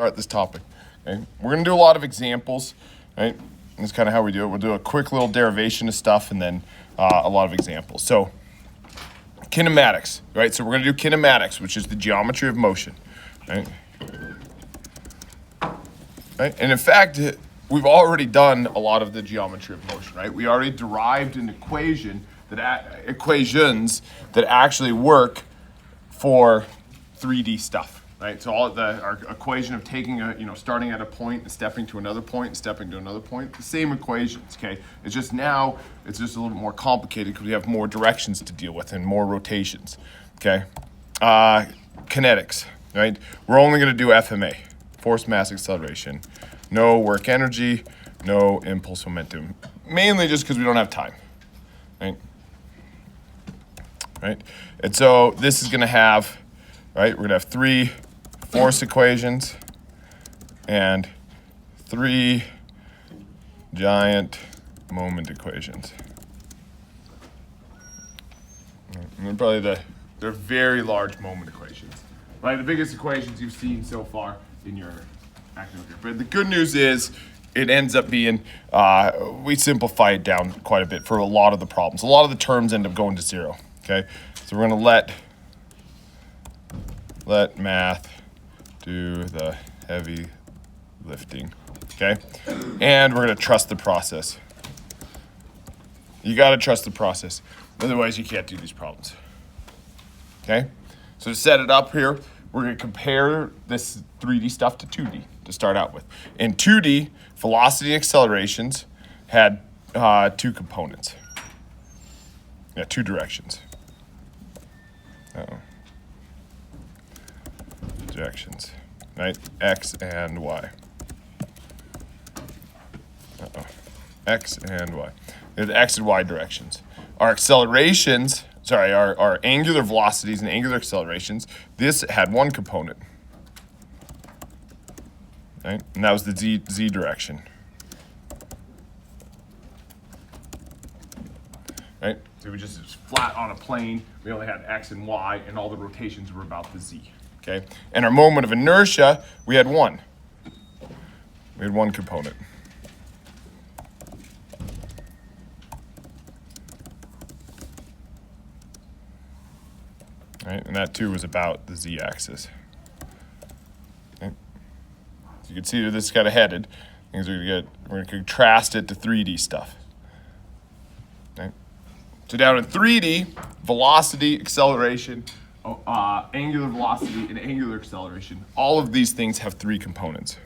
start this topic. Okay? We're going to do a lot of examples, right? That's kind of how we do it. We'll do a quick little derivation of stuff and then a lot of examples. So kinematics, right? So we're going to do kinematics, which is the geometry of motion, right? Right? And in fact, we've already done a lot of the geometry of motion, right? We already derived an equations that actually work for 3D stuff, right? So our equation of taking starting at a point and stepping to another point and stepping to another point, the same equations, okay? It's just now, it's just a little bit more complicated because we have more directions to deal with and more rotations, okay? Kinetics, right? We're only gonna do FMA, force, mass, acceleration. No work energy, no impulse momentum. Mainly just because we don't have time, right? Right? And so this is gonna have, right, we're gonna have 3 force equations and 3 giant moment equations. And probably they're very large moment equations, right? The biggest equations you've seen so far in your academic career. But the good news is it ends up being, we simplify it down quite a bit for a lot of the problems. A lot of the terms end up going to 0, okay? So we're gonna let math do the heavy lifting, okay? And we're gonna trust the process. You gotta trust the process. Otherwise you can't do these problems, okay? So to set it up here, we're gonna compare this 3D stuff to 2D to start out with. In 2D, velocity accelerations had 2 components. Yeah, 2 directions. Directions, right? X and Y. X and Y. They're the X and Y directions. Our accelerations, our angular velocities and angular accelerations, this had 1 component, right? And that was the Z direction, right? So it was flat on a plane. We only had X and Y, and all the rotations were about the Z, okay? And our moment of inertia, we had 1. We had 1 component. Right? And that too was about the Z-axis. Okay? So you can see where this is kind of headed. We're going to contrast it to 3D stuff. Okay? So down in 3D, velocity, acceleration, angular velocity, and angular acceleration, all of these things have 3 components.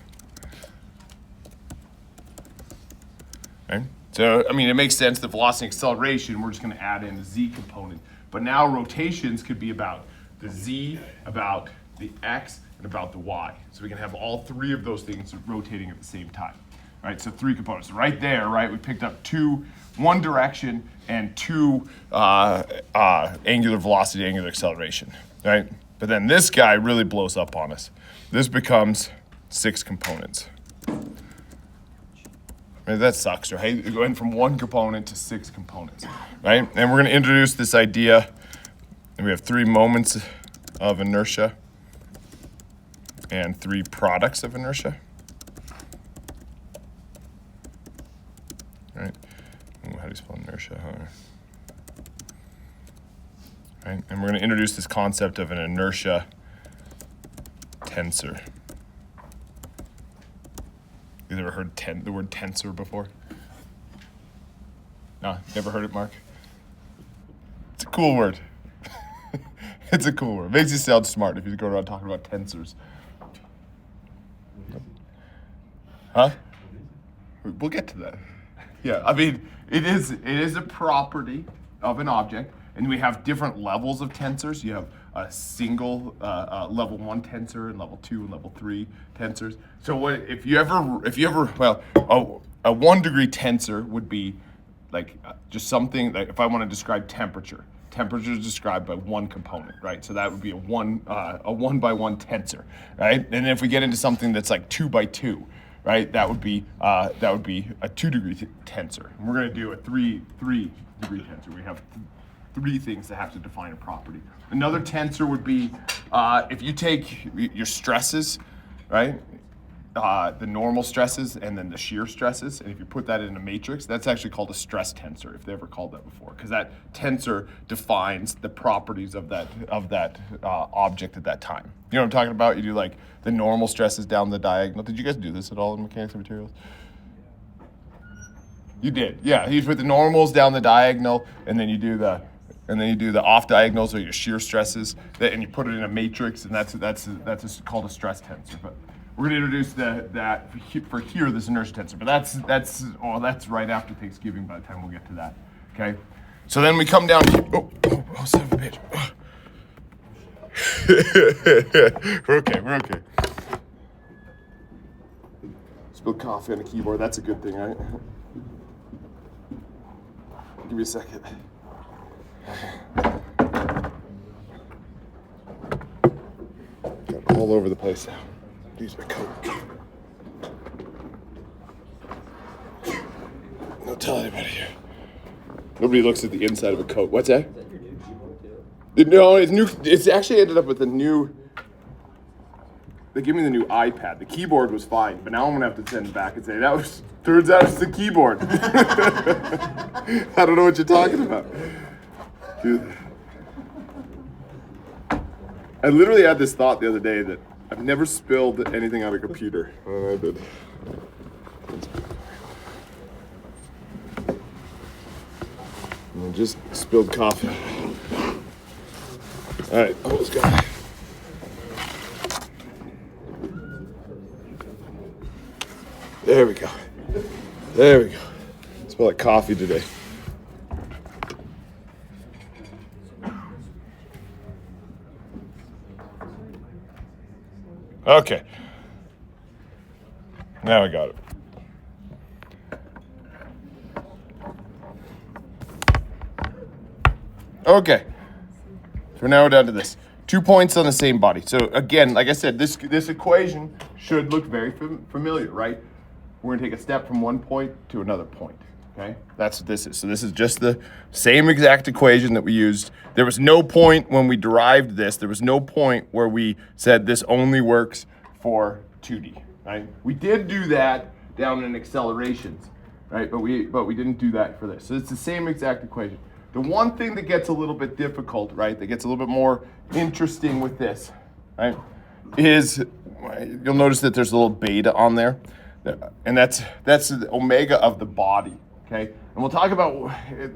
Okay? So, I mean, it makes sense that velocity and acceleration, we're just going to add in the Z component. But now rotations could be about the Z, about the X, and about the Y. So we can have all 3 of those things rotating at the same time, right? So 3 components. Right there, right, we picked up 1 direction and 2 angular velocity, angular acceleration, right? But then this guy really blows up on us. This becomes 6 components. Right, that sucks, right? Going from 1 component to 6 components, right? And we're going to introduce this idea. We have 3 moments of inertia and 3 products of inertia. Right? Ooh, how do you spell inertia? Right? And we're going to introduce this concept of an inertia tensor. You ever heard the word tensor before? No, never heard it, Mark? It's a cool word. It's a cool word. It makes you sound smart if you go around talking about tensors. Huh? We'll get to that. Yeah, I mean, it is a property of an object, and we have different levels of tensors. You have a single level 1 tensor and level 2 and level 3 tensors. So if you ever a 1 degree tensor would be like just something like if I want to describe temperature. Temperature is described by 1 component, right? So that would be a 1 by 1 tensor, right? And if we get into something that's like 2 by 2, right? That would be a 2 degree tensor. And we're going to do a 3 degree tensor. We have 3 things that have to define a property. Another tensor would be if you take your stresses, right? the normal stresses and then the shear stresses. And if you put that in a matrix, that's actually called a stress tensor, if they ever called that before, because that tensor defines the properties of that object at that time. You know what I'm talking about? You do like the normal stresses down the diagonal. Did you guys do this at all in mechanics and materials? You did, yeah. You put the normals down the diagonal, and then you do the off diagonals or your shear stresses, and you put it in a matrix, and that's called a stress tensor. But we're going to introduce that for here, this inertia tensor. But that's right after Thanksgiving. By the time we'll get to that, okay. So then we come down here. Oh, son of a bitch. We're okay. Spilled coffee on the keyboard. That's a good thing, right? Give me a second. Got it all over the place now. Use my coat. Don't tell anybody here. Nobody looks at the inside of a coat. What's that? Is that your new keyboard too? No, it's new. It's actually ended up with a new. They gave me the new iPad. The keyboard was fine, but now I'm gonna have to send it back and say turns out it's the keyboard. I don't know what you're talking about. Dude. I literally had this thought the other day that I've never spilled anything on a computer. And I did. I just spilled coffee. All right, almost got it. There we go. Smell like coffee today. Okay. Now I got it. Okay. So now we're down to this. 2 points on the same body. So again, like I said, this equation should look very familiar, right? We're gonna take a step from one point to another point, okay? That's what this is. So this is just the same exact equation that we used. There was no point when we derived this, there was no point where we said this only works for 2D, right? We did do that down in accelerations, right? But we didn't do that for this. So it's the same exact equation. The one thing that gets a little bit difficult, right, that gets a little bit more interesting with this, right, is you'll notice that there's a little beta on there. And that's the omega of the body, okay? And we'll talk about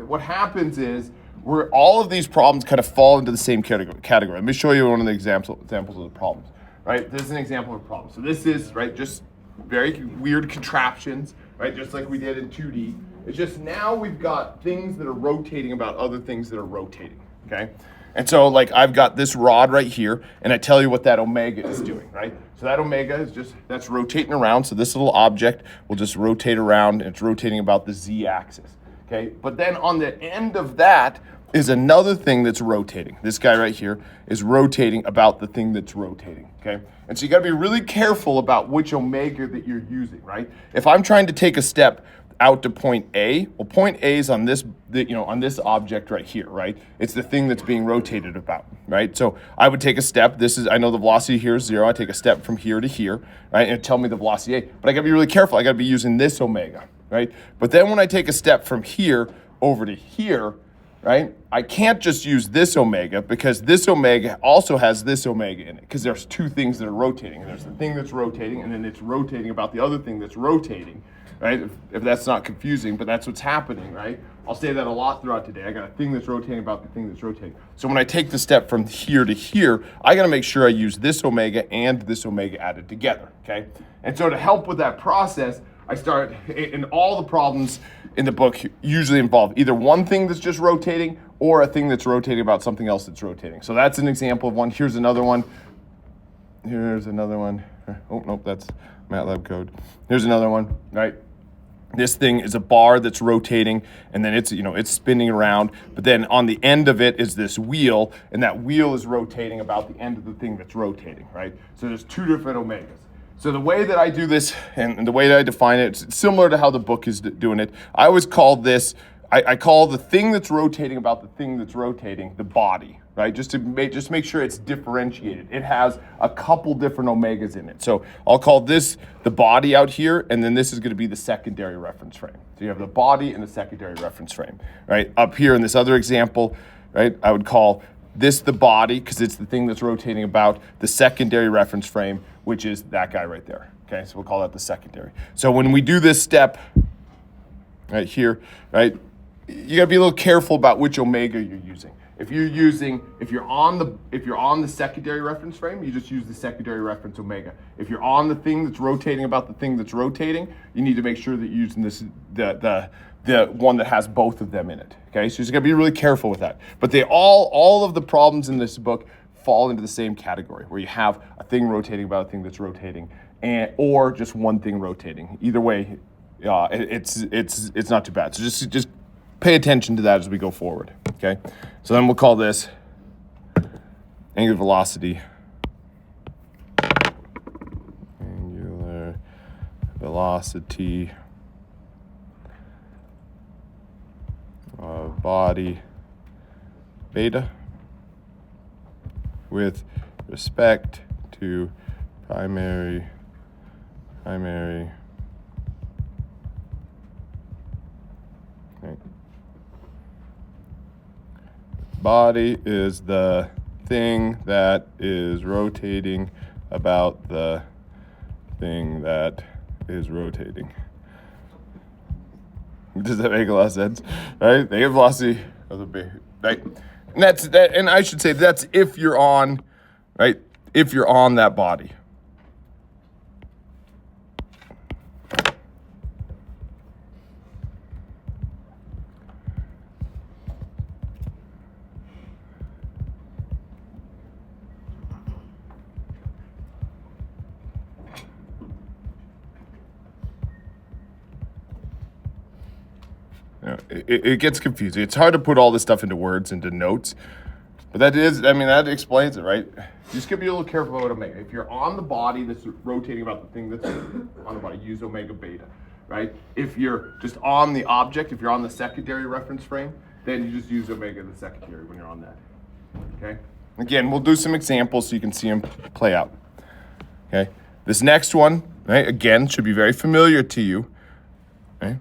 what happens is where all of these problems kind of fall into the same category. Let me show you one of the examples of the problems, right? This is an example of a problem. So this is, right, just very weird contraptions, right? Just like we did in 2D. It's just now we've got things that are rotating about other things that are rotating, okay? And so like I've got this rod right here, and I tell you what that omega is doing, right? So that omega is that's rotating around. So this little object will just rotate around, and it's rotating about the z-axis, okay? But then on the end of that is another thing that's rotating. This guy right here is rotating about the thing that's rotating, okay? And so you gotta be really careful about which omega that you're using, right? If I'm trying to take a step out to point A, well, point A is on this, on this object right here, right? It's the thing that's being rotated about, right? So I would take a step. I know the velocity here is 0. I take a step from here to here, right? And it'd tell me the velocity A. But I gotta be really careful. I gotta be using this omega, right? But then when I take a step from here over to here, right? I can't just use this omega because this omega also has this omega in it because there's two things that are rotating. There's the thing that's rotating, and then it's rotating about the other thing that's rotating. Right? If that's not confusing, but that's what's happening, right? I'll say that a lot throughout today. I got a thing that's rotating about the thing that's rotating. So when I take the step from here to here, I got to make sure I use this omega and this omega added together, okay? And so to help with that process, and all the problems in the book usually involve either one thing that's just rotating or a thing that's rotating about something else that's rotating. So that's an example of one. Here's another one. Here's another one. Oh, nope, that's MATLAB code. Here's another one, right? This thing is a bar that's rotating, and then it's spinning around, but then on the end of it is this wheel, and that wheel is rotating about the end of the thing that's rotating, right? So there's two different omegas. So the way that I do this, and the way that I define it, it's similar to how the book is doing it. I always call this, I call the thing that's rotating about the thing that's rotating the body, right? Just to make sure it's differentiated. It has a couple different omegas in it. So I'll call this the body out here, and then this is going to be the secondary reference frame. So you have the body and the secondary reference frame, right? Up here in this other example, right, I would call this the body because it's the thing that's rotating about, the secondary reference frame, which is that guy right there. Okay, so we'll call that the secondary. So when we do this step right here, right, you gotta be a little careful about which omega you're using. If you're on the secondary reference frame, you just use the secondary reference omega. If you're on the thing that's rotating about the thing that's rotating, you need to make sure that you're using the one that has both of them in it. Okay, so you just gotta be really careful with that. But all of the problems in this book fall into the same category, where you have a thing rotating about a thing that's rotating, or just one thing rotating. Either way, it's not too bad. So just pay attention to that as we go forward, okay? So then we'll call this angular velocity. Angular velocity of body beta with respect to primary okay. Body is the thing that is rotating about the thing that is rotating. Does that make a lot of sense? Right? The angular velocity of the big, right? And that's that, and I should say that's if you're on, right? If you're on that body. It gets confusing. It's hard to put all this stuff into words, into notes, but that explains it, right? You just gotta be a little careful about omega. If you're on the body that's rotating about the thing that's on the body, use omega beta, right? If you're just on the object, if you're on the secondary reference frame, then you just use omega the secondary when you're on that, okay? Again, we'll do some examples so you can see them play out, okay? This next one, right, again, should be very familiar to you, right?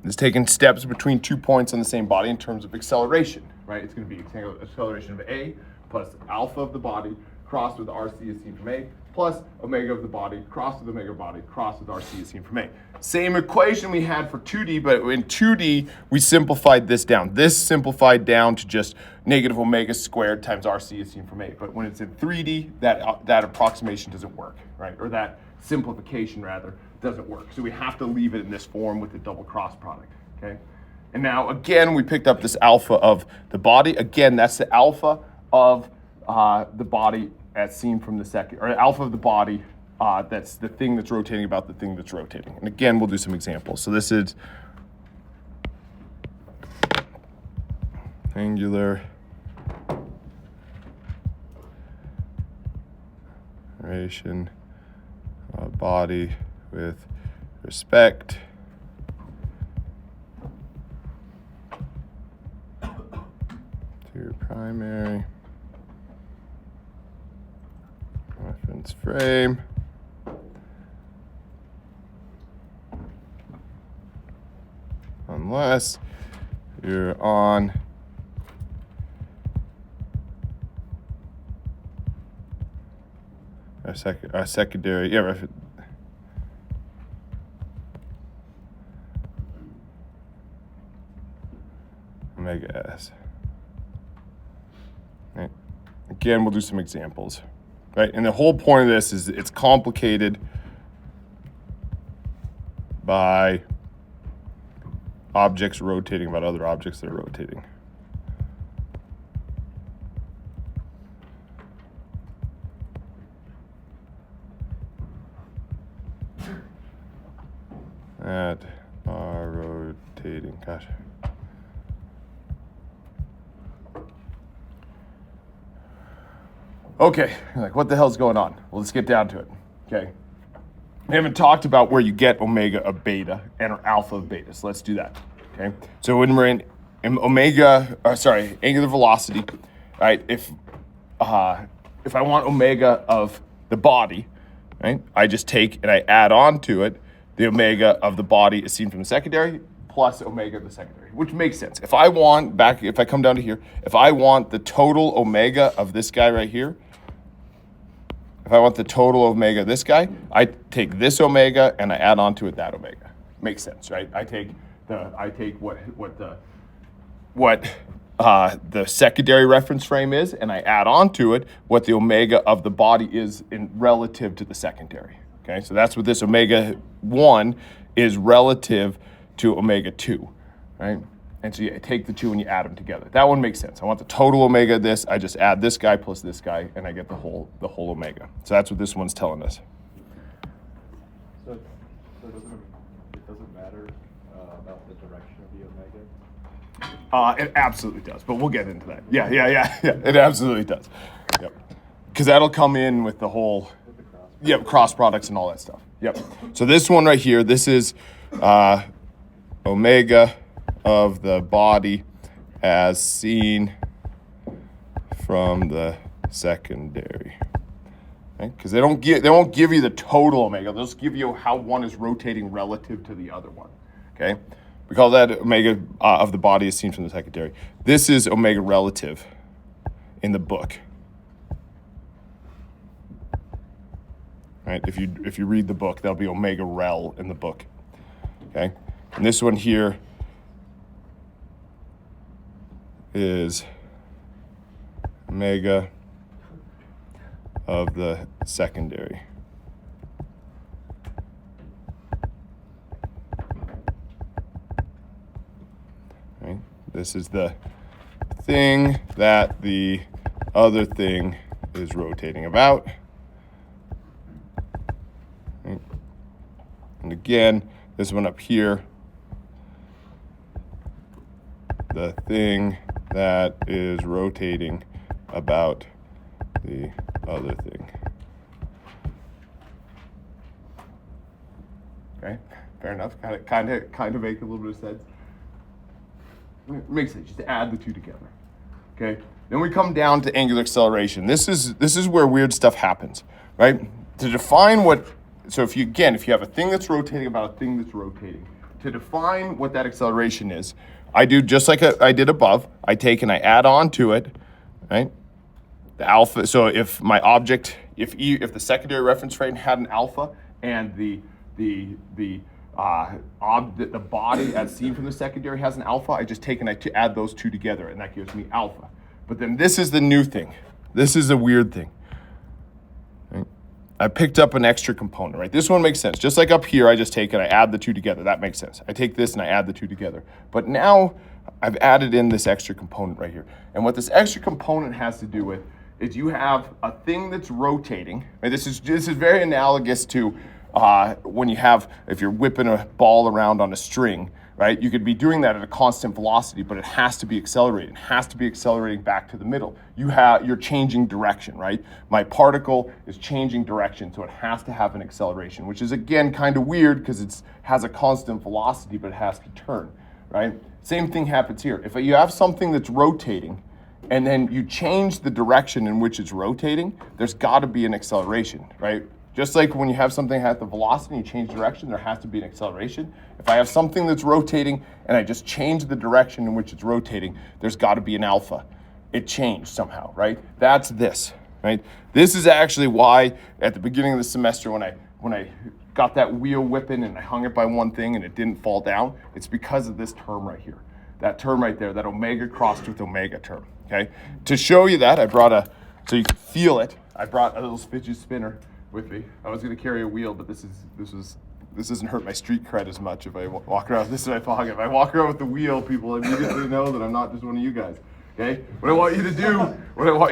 It's taking steps between 2 points on the same body in terms of acceleration, right? It's going to be acceleration of A plus alpha of the body crossed with RC as seen from A plus omega of the body crossed with omega body crossed with RC as seen from A. Same equation we had for 2D, but in 2D, we simplified this down. This simplified down to just negative omega squared times RC as seen from A. But when it's in 3D, that approximation doesn't work, right? Or that simplification, rather, doesn't work. So we have to leave it in this form with the double cross product, okay? And now, again, we picked up this alpha of the body. Again, that's the alpha of the body as seen from the second, or alpha of the body, that's the thing that's rotating about the thing that's rotating. And again, we'll do some examples. So this is angular relation body with respect to primary reference frame unless you're on a secondary, omega s. Right. Again, we'll do some examples, right? And the whole point of this is it's complicated by objects rotating about other objects that are rotating. That are rotating, gosh. Okay, like what the hell's going on? Well, let's get down to it, okay? We haven't talked about where you get omega of beta and or alpha of beta, so let's do that, okay? So when we're in angular velocity, right? If I want omega of the body, right, I just take and I add on to it the omega of the body as seen from the secondary plus omega of the secondary, which makes sense. If I come down to here, if I want the total omega of this guy right here, if I want the total omega of this guy, I take this omega and I add on to it that omega. Makes sense, right? I take what the secondary reference frame is, and I add on to it what the omega of the body is in relative to the secondary. Okay, so that's what this omega 1 is relative to omega 2, right? And so you take the two and you add them together. That one makes sense. I want the total omega of this. I just add this guy plus this guy, and I get the whole omega. So that's what this one's telling us. So it doesn't matter about the direction of the omega? It absolutely does, but we'll get into that. Yeah. It absolutely does. Yep. Because that'll come in with the whole, cross products and all that stuff. Yep. So this one right here, this is omega of the body as seen from the secondary. Because they won't give you the total omega. They'll just give you how one is rotating relative to the other one. Okay, we call that omega of the body as seen from the secondary. This is omega relative in the book. Right? If you read the book, that'll be omega rel in the book. Okay, and this one here is omega of the secondary. Right? This is the thing that the other thing is rotating about. Right? And again, this one up here, the thing that is rotating about the other thing. Okay, fair enough. Kind of make a little bit of sense. It makes sense just to add the two together. Okay, then we come down to angular acceleration. This is where weird stuff happens, right? To define if you have a thing that's rotating about a thing that's rotating, to define what that acceleration is, I do just like I did above. I take and I add on to it, right? The alpha. So if my object, if the secondary reference frame had an alpha and the body as seen from the secondary has an alpha, I just take and I add those two together, and that gives me alpha. But then this is the new thing. This is a weird thing. Right? I picked up an extra component, right? This one makes sense. Just like up here, I just take and I add the two together. That makes sense. I take this and I add the two together. But now I've added in this extra component right here. And what this extra component has to do with is you have a thing that's rotating. Right? This is very analogous to if you're whipping a ball around on a string, right? You could be doing that at a constant velocity, but it has to be accelerating. It has to be accelerating back to the middle. You're changing direction, right? My particle is changing direction, so it has to have an acceleration, which is again kind of weird because it has a constant velocity, but it has to turn, right? Same thing happens here. If you have something that's rotating, and then you change the direction in which it's rotating, there's got to be an acceleration, right? Just like when you have something at the velocity and you change direction, there has to be an acceleration. If I have something that's rotating and I just change the direction in which it's rotating, there's got to be an alpha. It changed somehow, right? That's this, right? This is actually why at the beginning of the semester when I got that wheel whipping and I hung it by one thing and it didn't fall down, it's because of this term right here. That term right there, that omega crossed with omega term, okay? To show you that, so you can feel it, I brought a little fidget spinner with me. I was gonna carry a wheel, but this doesn't hurt my street cred as much if I walk around with this in my pocket. If I walk around with the wheel, people immediately know that I'm not just one of you guys, okay? What I want you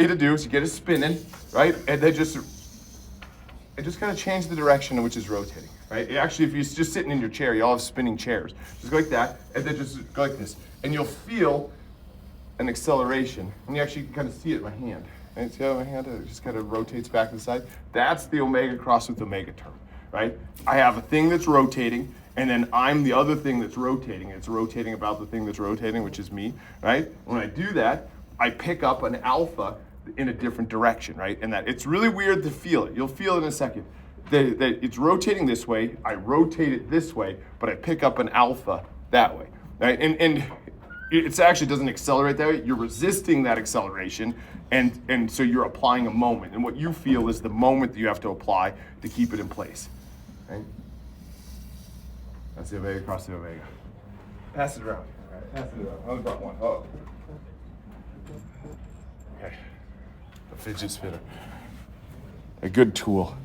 to do is you get it spinning, right? And then just kind of change the direction in which it's rotating, right? Actually, if you're just sitting in your chair, you all have spinning chairs. Just go like that, and then just go like this. And you'll feel an acceleration. And you actually can kind of see it in my hand. And see how my hand just kind of rotates back to the side? That's the omega cross with omega term, right? I have a thing that's rotating, and then I'm the other thing that's rotating. It's rotating about the thing that's rotating, which is me, right? When I do that, I pick up an alpha in a different direction, right? And that it's really weird to feel it. You'll feel it in a second. That it's rotating this way, I rotate it this way, but I pick up an alpha that way, right? And it actually doesn't accelerate that way. You're resisting that acceleration, and so you're applying a moment. And what you feel is the moment that you have to apply to keep it in place, right? That's the omega across the omega. Pass it around. All right, pass it around. I only brought one. Oh. Okay. A fidget spinner. A good tool.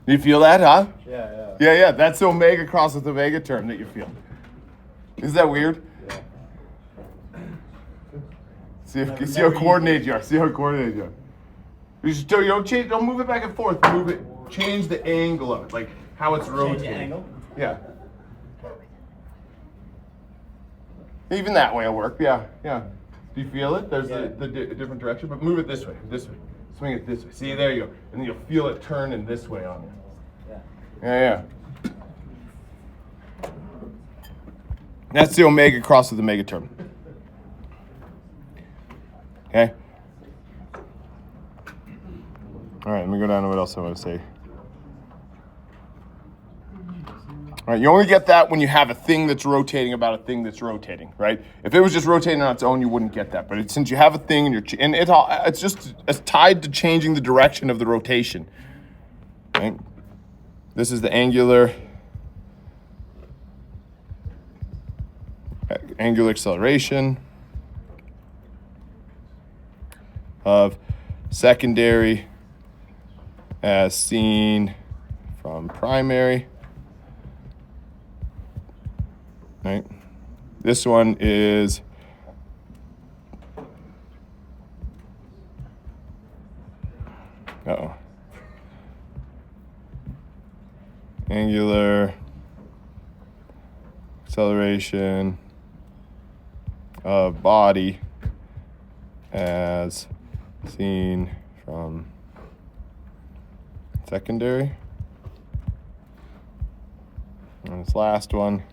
You feel that, huh? Yeah. Yeah. That's the omega cross with omega term that you feel. Isn't that weird? Yeah. See how coordinated you are. See how coordinated you are. You don't change. Don't move it back and forth. Move it. Change the angle of it, like how it's rotating. Change the angle? Yeah. Even that way will work. Yeah. Do you feel it? There's the different direction, but move it this way. Swing it this way. See, there you go. And then you'll feel it turn in this way on you. Yeah. That's the omega cross with the omega term. Okay? All right, let me go down to what else I want to say. All right, you only get that when you have a thing that's rotating about a thing that's rotating, right? If it was just rotating on its own, you wouldn't get that. But since you have a thing and it's just it's tied to changing the direction of the rotation, right? This is the angular acceleration of secondary as seen from primary. Right. This one is angular acceleration of body as seen from secondary. And this last one,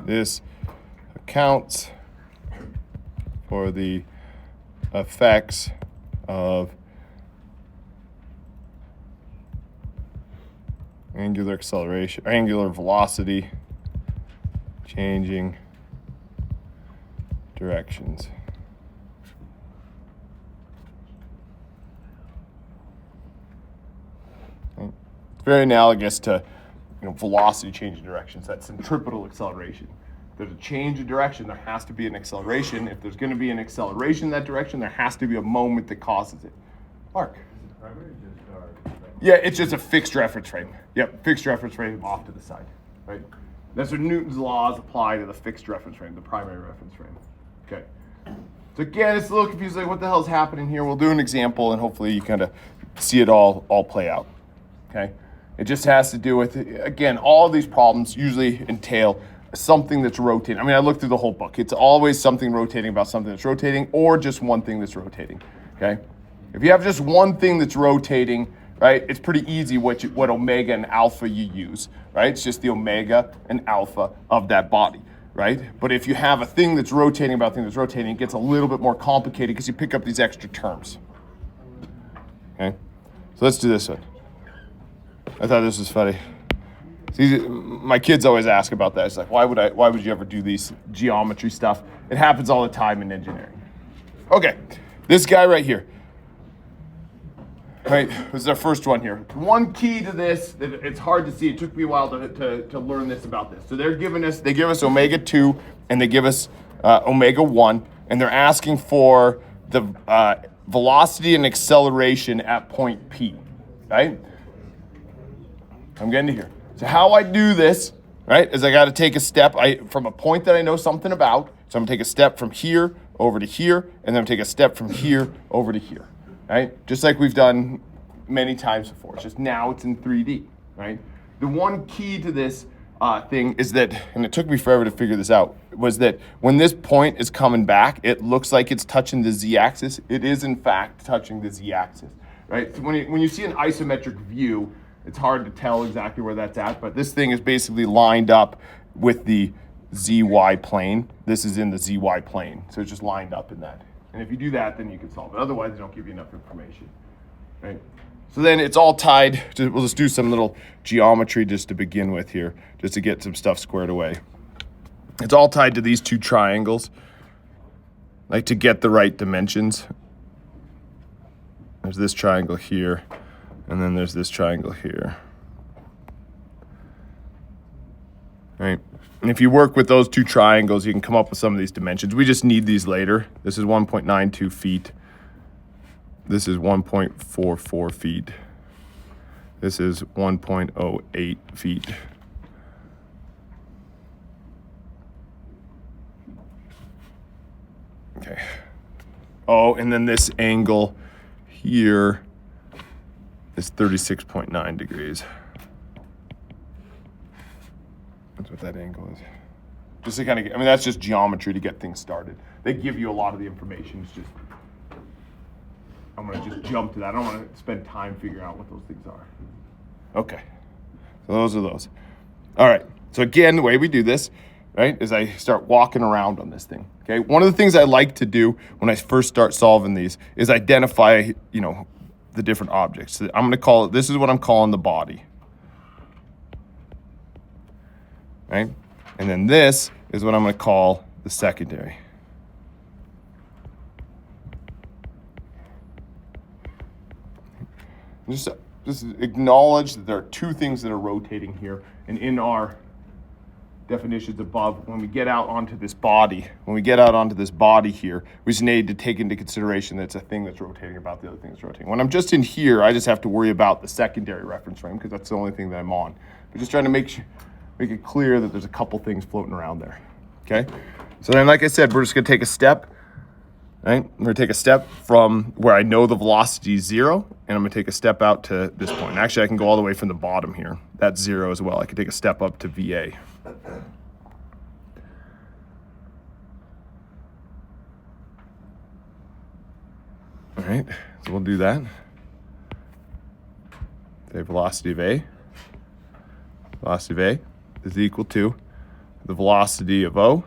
this accounts for the effects of angular acceleration, angular velocity changing directions. It's very analogous to velocity changing directions. That's centripetal acceleration. If there's a change of direction, there has to be an acceleration. If there's going to be an acceleration in that direction, there has to be a moment that causes it. Mark. Yeah, it's just a fixed reference frame. Yep, fixed reference frame off to the side, right? That's what Newton's laws apply to the fixed reference frame, the primary reference frame. Okay. So again, it's a little confusing. Like, what the hell is happening here? We'll do an example, and hopefully you kind of see it all play out. Okay. It just has to do with, again, all of these problems usually entail something that's rotating. I mean, I looked through the whole book. It's always something rotating about something that's rotating, or just one thing that's rotating. Okay. If you have just one thing that's rotating, right, it's pretty easy what omega and alpha you use, right? It's just the omega and alpha of that body, right? But if you have a thing that's rotating about a thing that's rotating, it gets a little bit more complicated because you pick up these extra terms. Okay, so let's do this one. I thought this was funny. See, my kids always ask about that. It's like, why would you ever do these geometry stuff? It happens all the time in engineering. Okay, this guy right here. Right, this is our first one here. One key to this, it's hard to see. It took me a while to learn this about this. So they give us omega 2 and they give us omega 1, and they're asking for the velocity and acceleration at point P, right? I'm getting to here. So how I do this, right, is I got to take a step from a point that I know something about. So I'm going to take a step from here over to here, and then I'm going to take a step from here over to here. Right? Just like we've done many times before. It's just now it's in 3D, right? The one key to this thing is that, and it took me forever to figure this out, was that when this point is coming back, it looks like it's touching the z-axis. It is in fact touching the z-axis, right? So when you see an isometric view, it's hard to tell exactly where that's at, but this thing is basically lined up with the ZY plane. This is in the ZY plane. So it's just lined up in that. And if you do that, then you can solve it. Otherwise, they don't give you enough information, right? So then it's all tied to, we'll just do some little geometry just to begin with here, just to get some stuff squared away. It's all tied to these two triangles, like to get the right dimensions. There's this triangle here, and then there's this triangle here. Right? And if you work with those two triangles, you can come up with some of these dimensions. We just need these later. This is 1.92 feet. This is 1.44 feet. This is 1.08 feet. Okay. Oh, and then this angle here is 36.9 degrees. That's what that angle is. Just to kind of get, I mean, that's just geometry to get things started. They give you a lot of the information. It's just, I'm going to just jump to that. I don't want to spend time figuring out what those things are. Okay. So those are those. All right. So again, the way we do this, right, is I start walking around on this thing. Okay. One of the things I like to do when I first start solving these is identify, you know, the different objects. So I'm going to call it, this is what I'm calling the body. Right? And then this is what I'm going to call the secondary. Just acknowledge that there are two things that are rotating here. And in our definitions above, when we get out onto this body, here, we just need to take into consideration that it's a thing that's rotating about the other thing that's rotating. When I'm just in here, I just have to worry about the secondary reference frame because that's the only thing that I'm on. But just trying to make it clear that there's a couple things floating around there, okay? So then, like I said, we're just gonna take a step, right? We're gonna take a step from where I know the velocity is 0, and I'm gonna take a step out to this point. Actually, I can go all the way from the bottom here. That's 0 as well. I can take a step up to VA. All right, so we'll do that. The velocity of A. Velocity of A is equal to the velocity of O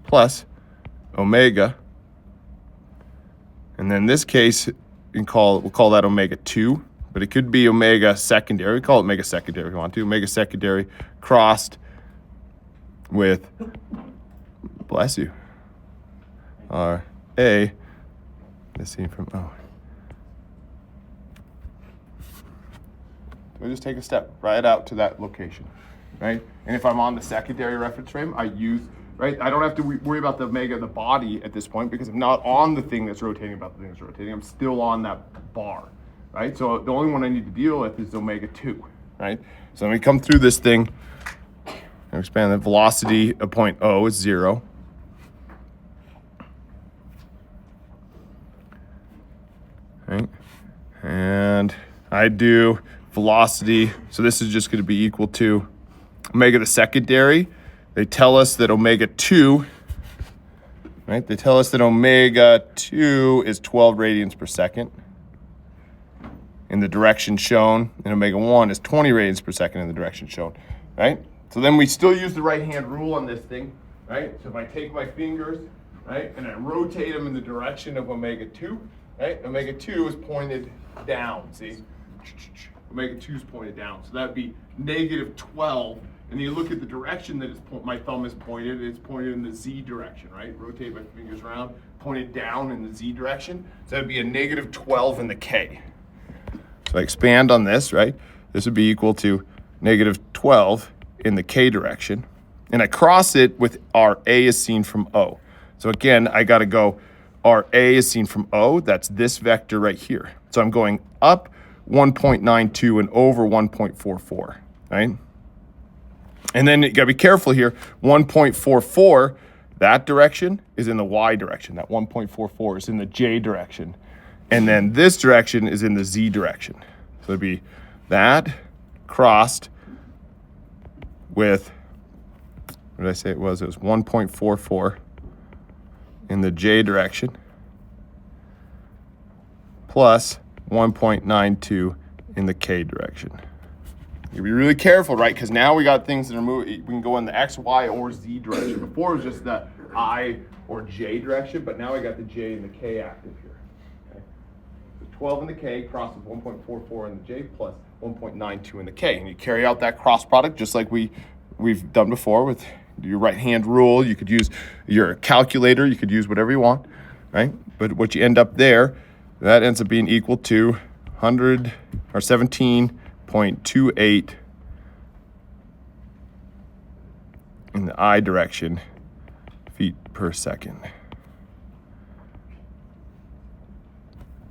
plus omega. And then in this case, we'll call that omega 2, but it could be omega secondary. We call it omega secondary if you want to. Omega secondary crossed with, bless you, RA, this seen from O. We just take a step right out to that location, right? And if I'm on the secondary reference frame, I use, right? I don't have to worry about the omega of the body at this point because I'm not on the thing that's rotating about the thing that's rotating. I'm still on that bar, right? So the only one I need to deal with is omega 2, right? So when we come through this thing, and expand the velocity of point O is 0. Right? And I do velocity, so this is just going to be equal to omega the secondary. They tell us that omega 2, right? They tell us that omega 2 is 12 radians per second in the direction shown, and omega 1 is 20 radians per second in the direction shown, right? So then we still use the right-hand rule on this thing, right? So if I take my fingers, right, and I rotate them in the direction of omega 2, right? Omega 2 is pointed down, see? Omega 2 is pointed down. So that would be negative 12. And you look at the direction that my thumb is pointed, it's pointed in the Z direction, right? Rotate my fingers around, pointed down in the Z direction. So that would be a negative 12 in the K. So I expand on this, right? This would be equal to negative 12 in the K direction. And I cross it with RA is seen from O. So again, I got to go RA is seen from O. That's this vector right here. So I'm going up 1.92 and over 1.44, right? And then you got to be careful here. 1.44, that direction is in the Y direction. That 1.44 is in the J direction. And then this direction is in the Z direction. So it'd be that crossed with, what did I say it was? It was 1.44 in the J direction plus 1.92 in the K direction. You be really careful, right? Because now we got things that are moving. We can go in the X, Y, or Z direction. Before it was just the I or J direction, but now we got the J and the K active here. Okay? So 12 in the K crosses 1.44 in the J plus 1.92 in the K. And you carry out that cross product just like we've done before with your right-hand rule. You could use your calculator. You could use whatever you want, right? But what you end up there, that ends up being equal to 100 or 17.28 in the I direction feet per second.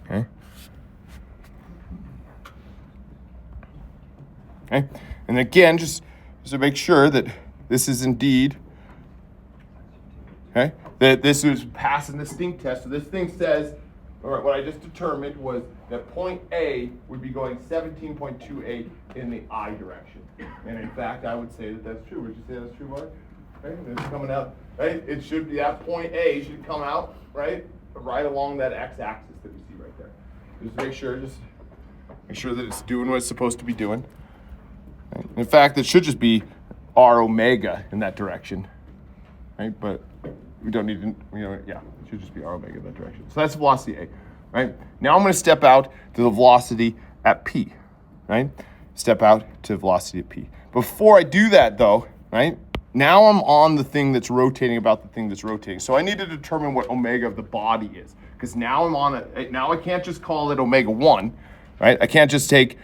Okay. Okay. And again, just to make sure that this is indeed, okay, that this is passing the stink test. So this thing says, all right, what I just determined was that point A would be going 17.28 in the I direction. And in fact, I would say that that's true. Would you say that's true, Mark? Okay, and it's coming out, right? It should be, that point A should come out, right along that x-axis that we see right there. Just make sure that it's doing what it's supposed to be doing. Right? In fact, it should just be r omega in that direction, right? But we don't need to, yeah, it should just be r omega in that direction. So that's velocity A, right? Now I'm going to step out to the velocity at P, right? Step out to velocity at P. Before I do that though, right? Now I'm on the thing that's rotating about the thing that's rotating. So I need to determine what omega of the body is. Because now I'm on it, now I can't just call it omega 1, right? I can't take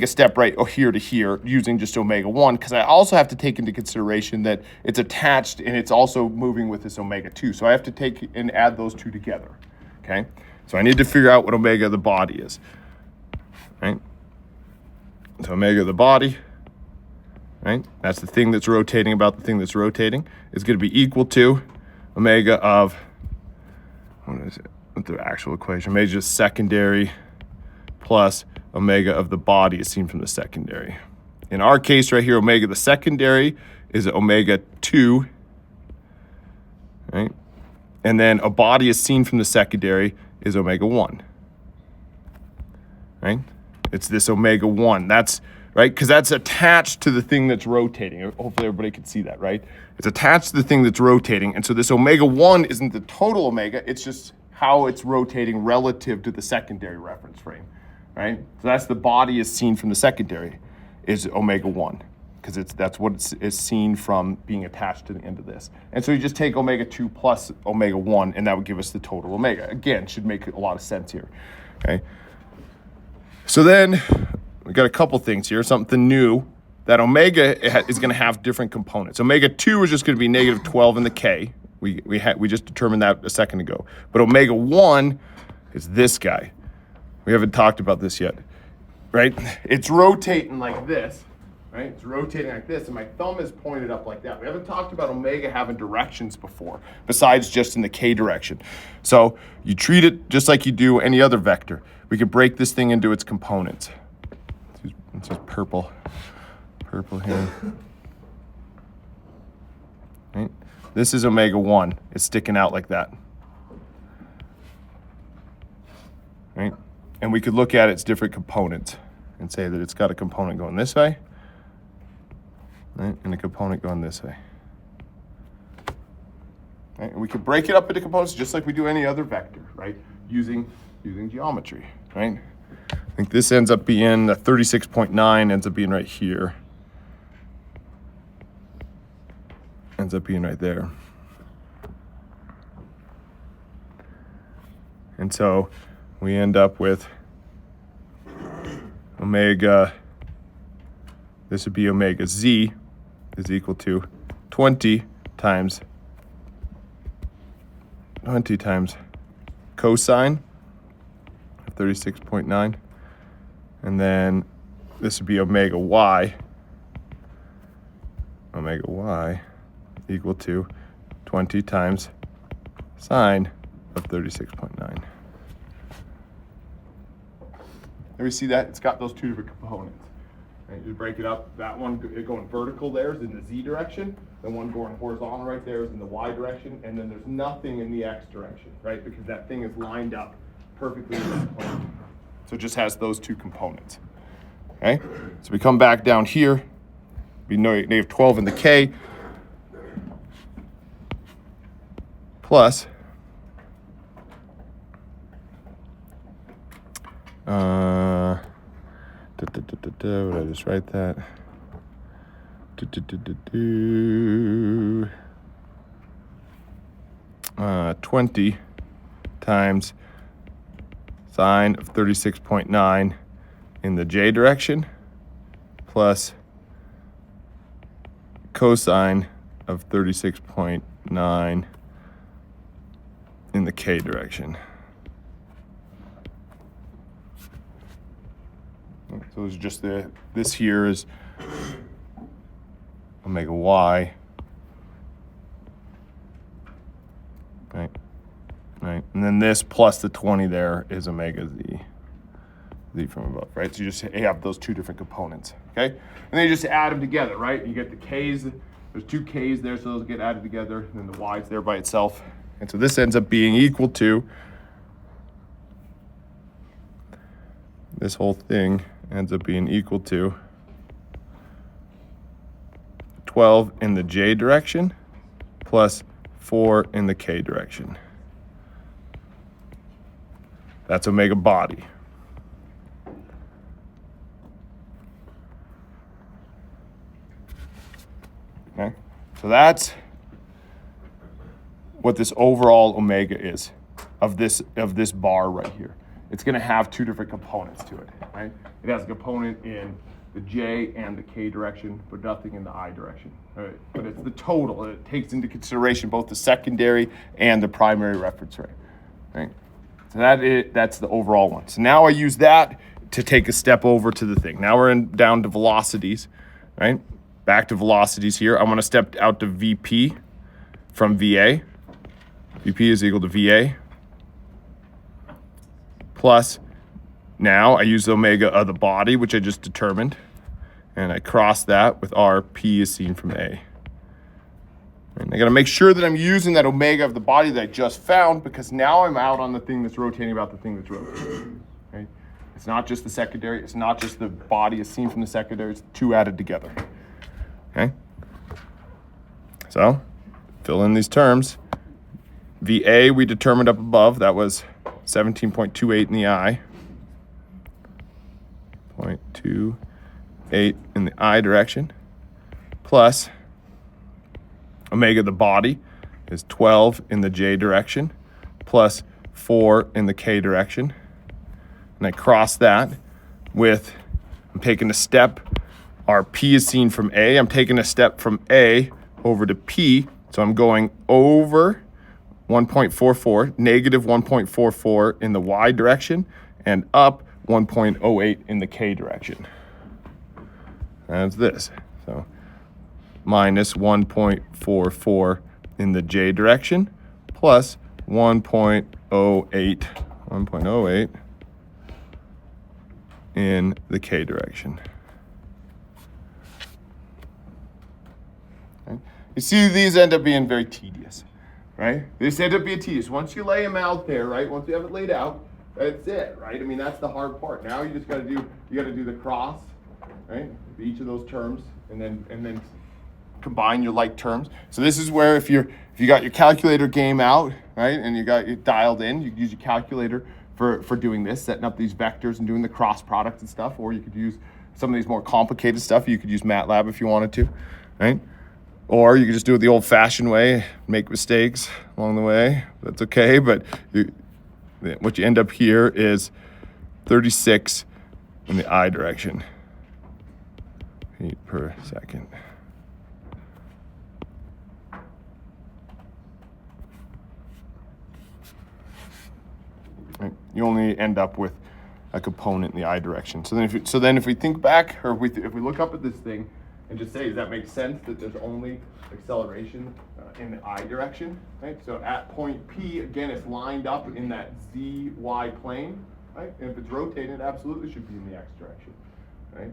a step right here to here using just omega 1, because I also have to take into consideration that it's attached and it's also moving with this omega 2. So I have to take and add those two together, okay? So I need to figure out what omega of the body is, right? So omega of the body, right? That's the thing that's rotating about the thing that's rotating, is going to be equal to omega of, what is it? What's the actual equation? Omega is secondary plus omega of the body is seen from the secondary. In our case right here, omega the secondary is omega 2, right? And then a body is seen from the secondary is omega 1, right? It's this omega 1. That's, right? Because that's attached to the thing that's rotating. Hopefully everybody can see that, right? It's attached to the thing that's rotating. And so this omega 1 isn't the total omega. It's just how it's rotating relative to the secondary reference frame, right? So that's the body is seen from the secondary is omega 1, because that's what it's seen from being attached to the end of this. And so you just take omega 2 plus omega 1, and that would give us the total omega. Again, should make a lot of sense here, okay? So then we got a couple things here, something new, that omega is going to have different components. Omega 2 is just going to be negative 12 in the K. We just determined that a second ago. But omega 1 is this guy. We haven't talked about this yet, right? It's rotating like this, right? It's rotating like this, and my thumb is pointed up like that. We haven't talked about omega having directions before, besides just in the K direction. So you treat it just like you do any other vector. We could break this thing into its components. It's just purple here. Right? This is omega 1. It's sticking out like that. Right? And we could look at its different components and say that it's got a component going this way, right? And a component going this way. Right? And we could break it up into components just like we do any other vector, right? Using geometry, right? I think this ends up being 36.9, ends up being right here. Ends up being right there. And so we end up with omega, this would be omega z is equal to 20 times cosine of 36.9. And then this would be omega y equal to 20 times sine of 36.9. There we see that? It's got those two different components. Right? You break it up. That one going vertical there is in the z direction. The one going horizontal right there is in the y direction. And then there's nothing in the x direction, right? Because that thing is lined up perfectly in this plane. So it just has those two components. Okay, so we come back down here, we know negative 12 in the k, plus would I just write that? 20 times sine of 36.9 in the j direction plus cosine of 36.9 in the k direction. So it's just this here is omega y, right? Right, and then this plus the 20 there is omega z from above, right? So you just have those two different components, okay? And then you just add them together, right? You get the k's, there's two k's there, so those get added together, and then the y's there by itself. And so this ends up being equal to, this whole thing ends up being equal to 12 in the j direction plus 4 in the k direction. That's omega body. Okay, so that's what this overall omega is of this bar right here. It's going to have two different components to it, right? It has a component in the j and the k direction, but nothing in the I direction. Right? But it's the total. It takes into consideration both the secondary and the primary reference rate. Right? So that's the overall one. So now I use that to take a step over to the thing. Now we're down to velocities, right? Back to velocities here. I want to step out to VP from VA. VP is equal to VA plus, now I use the omega of the body, which I just determined, and I cross that with R, P is seen from A. And I gotta make sure that I'm using that omega of the body that I just found, because now I'm out on the thing that's rotating about the thing that's rotating. Okay? It's not just the secondary, it's not just the body is seen from the secondary, it's the two added together. Okay? So, fill in these terms. VA we determined up above, that was 17.28 in the I. 0.28 in the I direction, plus omega the body is 12 in the j direction, plus 4 in the k direction. And I cross that with, I'm taking a step, our P is seen from A. I'm taking a step from A over to P, so I'm going over 1.44, negative 1.44 in the y direction, and up 1.08 in the k direction. That's this. So minus 1.44 in the j direction, plus 1.08 in the k direction. Okay. You see, these end up being very tedious. Right? This ends up being tedious. Once you lay them out there, right? Once you have it laid out, that's it, right? I mean, that's the hard part. Now you just got to do the cross, right? For each of those terms, and then combine your like terms. So this is where if you got your calculator game out, right, and you got it dialed in, you can use your calculator for doing this, setting up these vectors and doing the cross product and stuff. Or you could use some of these more complicated stuff. You could use MATLAB if you wanted to, right? Or you could just do it the old-fashioned way, make mistakes along the way. That's okay, but what you end up here is 36 in the I direction, feet per second. Right. You only end up with a component in the I direction. So then if we think back, or if we look up at this thing, and just say, does that make sense that there's only acceleration in the I direction, right? So at point P, again, it's lined up in that ZY plane, right? And if it's rotating, it absolutely should be in the X direction, right?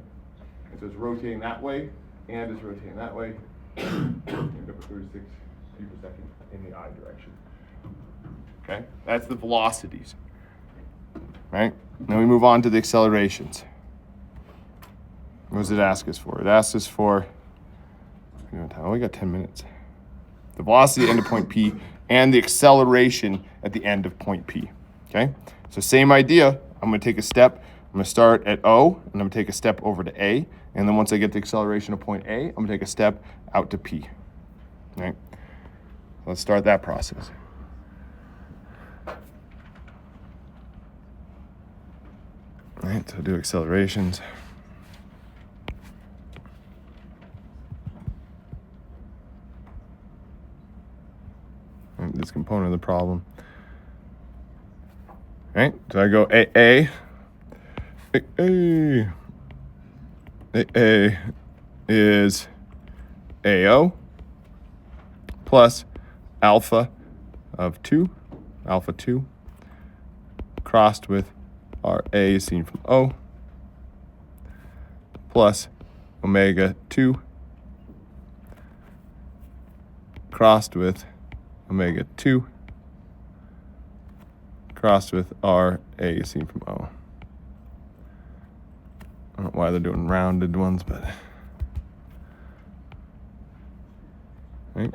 And so it's rotating that way, and it's rotating that way. End up at 36 feet per second in the I direction. Okay, that's the velocities, right? Now we move on to the accelerations. What does it ask us for? It asks us for, oh, we got 10 minutes. The velocity at the end of point P and the acceleration at the end of point P, okay? So same idea, I'm gonna take a step, I'm gonna start at O, and I'm gonna take a step over to A, and then once I get the acceleration of point A, I'm gonna take a step out to P, right? Let's start that process. All right, so do accelerations. And this component of the problem. All right, so I go A is AO plus alpha of 2, alpha 2, crossed with RA is seen from O, plus omega 2, crossed with omega 2, crossed with RA is seen from O. I don't know why they're doing rounded ones, but... Right.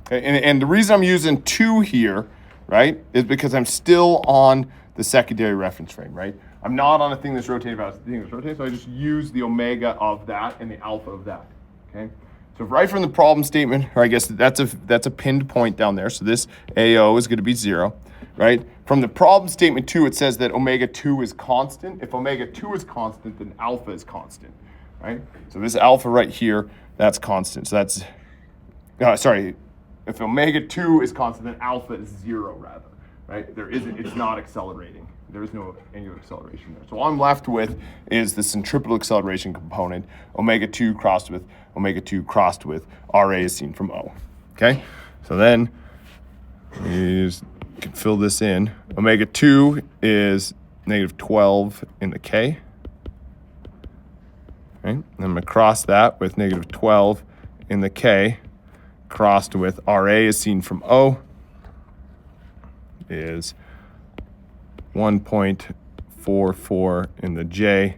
Okay, and the reason I'm using 2 here, right, is because I'm still on the secondary reference frame, right? I'm not on a thing that's rotating about a thing that's rotating, so I just use the omega of that and the alpha of that, okay? So right from the problem statement, or I guess that's a pinned point down there, so this AO is going to be 0, right? From the problem statement 2, it says that omega 2 is constant. If omega 2 is constant, then alpha is constant, right? So this alpha right here, that's constant. So that's, if omega 2 is constant, then alpha is 0 rather, right? It's not accelerating. There is no angular acceleration there. So all I'm left with is the centripetal acceleration component, omega 2 crossed with omega 2 crossed with RA is seen from O, okay? So then you can fill this in. Omega 2 is negative 12 in the K. Right? And I'm going to cross that with negative 12 in the K, crossed with RA is seen from O, is 1.44 in the J,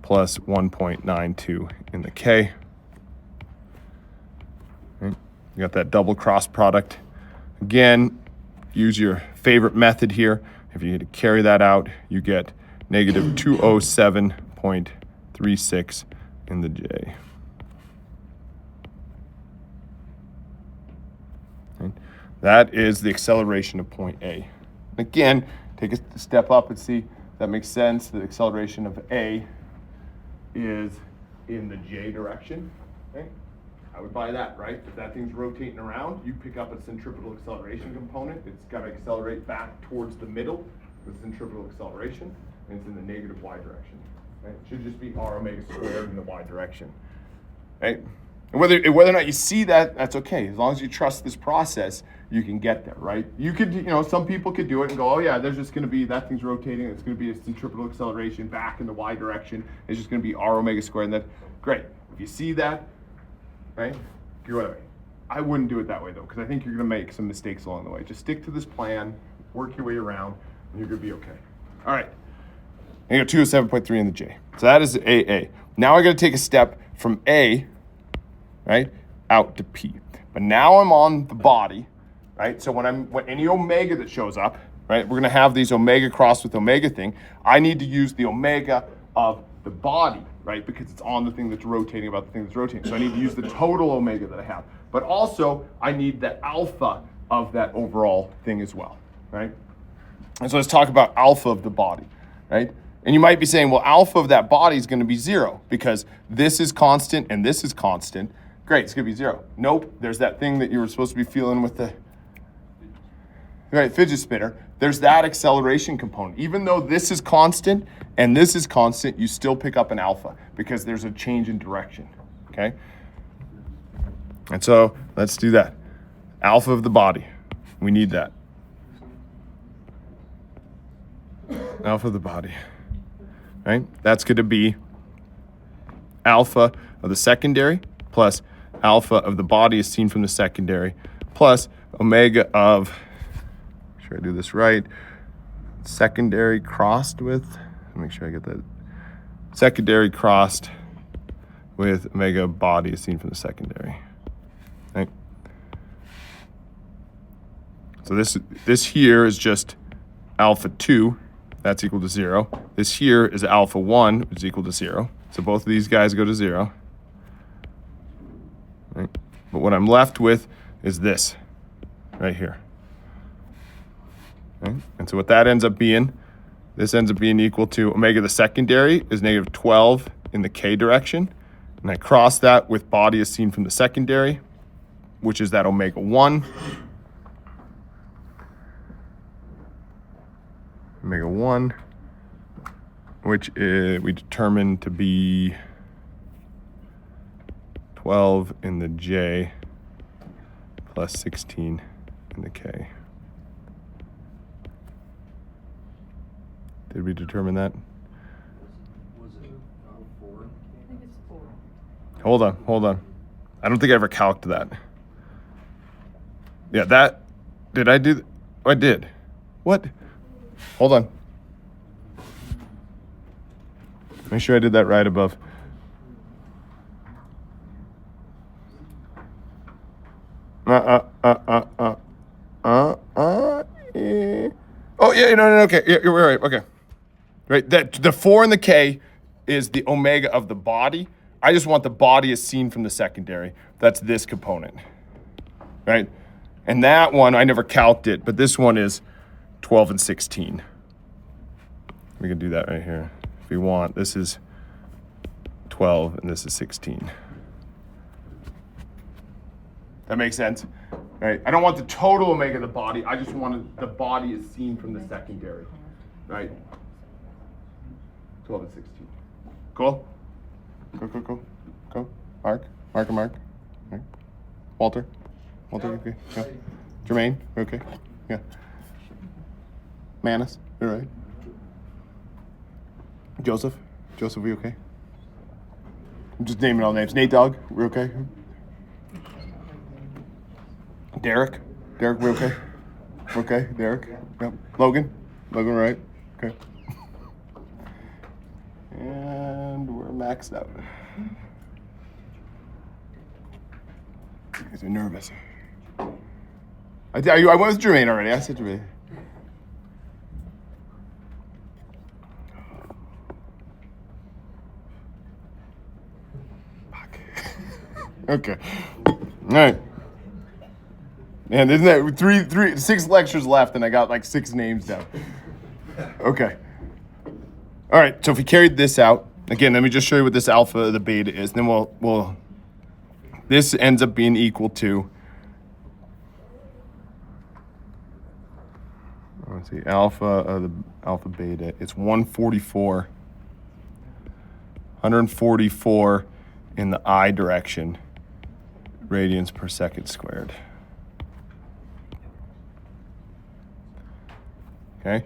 plus 1.92 in the K. Right? You got that double cross product. Again, use your favorite method here. If you need to carry that out, you get negative 207.36 in the J. Okay. That is the acceleration of point A. Again, take a step up and see if that makes sense. The acceleration of A is in the J direction. Okay. I would buy that, right? If that thing's rotating around, you pick up a centripetal acceleration component. It's got to accelerate back towards the middle with centripetal acceleration, and it's in the negative y direction. Right? It should just be r omega squared in the y direction, right? And whether or not you see that, that's okay. As long as you trust this process, you can get there, right? You could, some people could do it and go, oh yeah, there's just going to be, that thing's rotating. It's going to be a centripetal acceleration back in the y direction. It's just going to be r omega squared, and that, great. If you see that, right, go that way. I wouldn't do it that way though, because I think you're going to make some mistakes along the way. Just stick to this plan, work your way around, and you're going to be okay. All right. I got 207.3 in the J. So that is AA. Now I got to take a step from A, right, out to P. But now I'm on the body, right? So when any omega that shows up, right, we're going to have these omega crossed with omega thing. I need to use the omega of the body, right, because it's on the thing that's rotating about the thing that's rotating. So I need to use the total omega that I have. But also, I need the alpha of that overall thing as well, right? And so let's talk about alpha of the body, right? And you might be saying, well, alpha of that body is going to be 0 because this is constant and this is constant. Great, it's going to be 0. Nope, there's that thing that you were supposed to be feeling with the fidget spinner. There's that acceleration component. Even though this is constant and this is constant, you still pick up an alpha because there's a change in direction, okay? And so let's do that. Alpha of the body, we need that. Alpha of the body. Right? That's going to be alpha of the secondary plus alpha of the body is seen from the secondary plus omega of, make sure I do this right, secondary crossed with, make sure I get that, secondary crossed with omega body as seen from the secondary. Right? So this here is just alpha 2, that's equal to 0. This here is alpha 1, which is equal to 0. So both of these guys go to 0. Right? But what I'm left with is this right here. Right? And so what that ends up being, this ends up being equal to omega the secondary is negative 12 in the k direction. And I cross that with body as seen from the secondary, which is that omega 1. Omega 1, which we determined to be 12 in the j plus 16 in the k. Did we determine that? Was it 4? I think it's 4. Hold on. I don't think I ever calced that. Yeah, that, did I do, I did. What? Hold on. Make sure I did that right above. Oh, yeah, no, okay. Yeah, you're right, okay. Right, that the 4 and the k is the omega of the body. I just want the body as seen from the secondary. That's this component, right? And that one, I never calced it, but this one is 12 and 16. We can do that right here if we want. This is 12 and this is 16. That makes sense, right? I don't want the total omega of the body. I just want the body as seen from the secondary, right? 12 and 16. Cool? Go. Mark. Right. Walter, okay. Yeah. Jermaine, okay. Yeah. Manus, you're right. Joseph, we okay? I'm just naming all names. Nate Dogg, we okay? Derek, we okay? Okay, Derek. Yep. Logan, right? Okay. And we're maxed out. You guys are nervous. I went with Jermaine already. I said Jermaine. Fuck. Okay. All right. Man, isn't that 6 lectures left, and I got like 6 names down. Okay. All right. So if we carried this out again, let me just show you what this alpha, the beta is. Then we'll. This ends up being equal to. Let's see, the alpha beta. It's 144. 144 in the I direction, radians per second squared. Okay.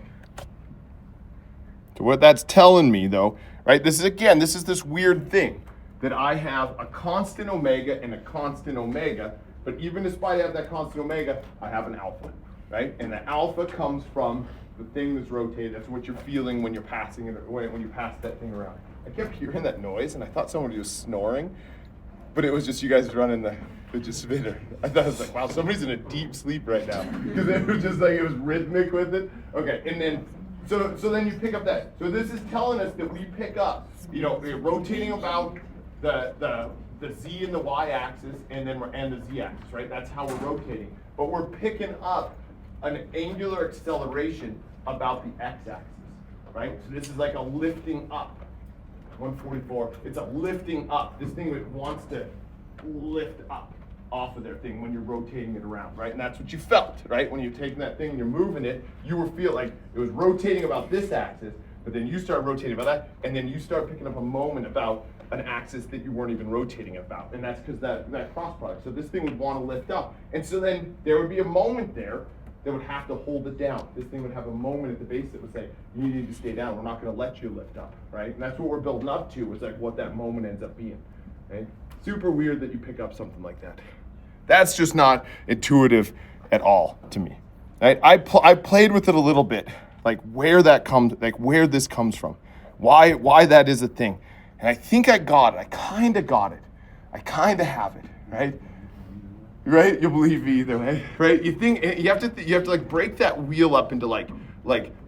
So what that's telling me, though, right? This is this weird thing that I have a constant omega and a constant omega, but even despite I have that constant omega, I have an alpha, right? And the alpha comes from the thing that's rotated. That's what you're feeling when you're passing it, when you pass that thing around. I kept hearing that noise, and I thought somebody was snoring, but it was just you guys running the spinner. I thought, I was like, wow, somebody's in a deep sleep right now, because it was just like, it was rhythmic with it. Okay, and then, so then you pick up that. So this is telling us that we pick up, we're rotating about the z and the y axis, and the z axis, right? That's how we're rotating. But we're picking up an angular acceleration about the x axis, right? So this is like a lifting up. 144, it's a lifting up. This thing wants to lift up off of their thing when you're rotating it around, right? And that's what you felt, right? When you're taking that thing and you're moving it, you were feeling like it was rotating about this axis, but then you start rotating about that, and then you start picking up a moment about an axis that you weren't even rotating about. And that's because that cross product. So this thing would want to lift up. And so then there would be a moment there that would have to hold it down. This thing would have a moment at the base that would say, you need to stay down. We're not going to let you lift up, right? And that's what we're building up to, is like what that moment ends up being, right? Super weird that you pick up something like that. That's just not intuitive at all to me, right? I played with it a little bit, like where this comes from. why that is a thing. And I think I got it. I kind of got it. I kind of have it, right? Right? You believe me either way, right? You think you have to like break that wheel up into like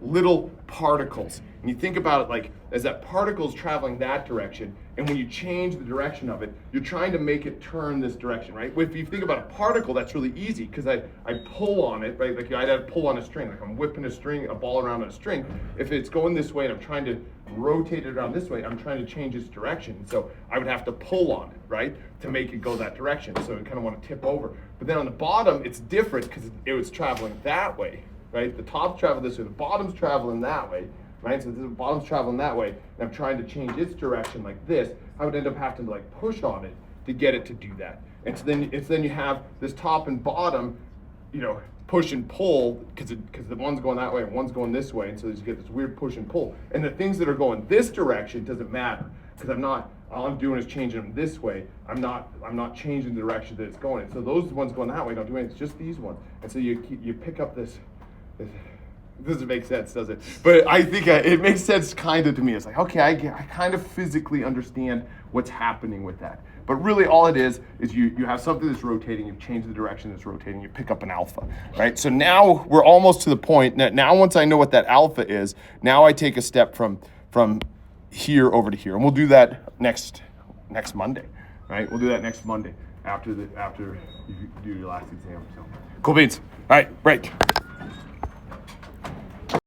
little particles. And you think about it like as that particle's traveling that direction, and when you change the direction of it, you're trying to make it turn this direction, right? If you think about a particle, that's really easy because I pull on it, right? Like I'd have to pull on a string, like I'm whipping a ball around a string. If it's going this way and I'm trying to rotate it around this way, I'm trying to change its direction. So I would have to pull on it, right? To make it go that direction. So I kind of want to tip over. But then on the bottom, it's different because it was traveling that way, right? The top's traveling this way, the bottom's traveling that way, right? So the bottom's traveling that way, and I'm trying to change its direction like this. I would end up having to like push on it to get it to do that. And so then you have this top and bottom, you know, push and pull because the one's going that way and one's going this way, and so you get this weird push and pull. And the things that are going this direction doesn't matter because all I'm doing is changing them this way. I'm not changing the direction that it's going in. So those ones going that way don't do anything. It's just these ones. And so you pick up this. It doesn't make sense, does it? But I think it makes sense kind of to me. It's like, okay, I kind of physically understand what's happening with that. But really all it is you have something that's rotating, you've changed the direction that's rotating, you pick up an alpha, right? So now we're almost to the point, now once I know what that alpha is, now I take a step from here over to here. And we'll do that next Monday, right? We'll do that next Monday after you do your last exam. So cool beans. All right, break.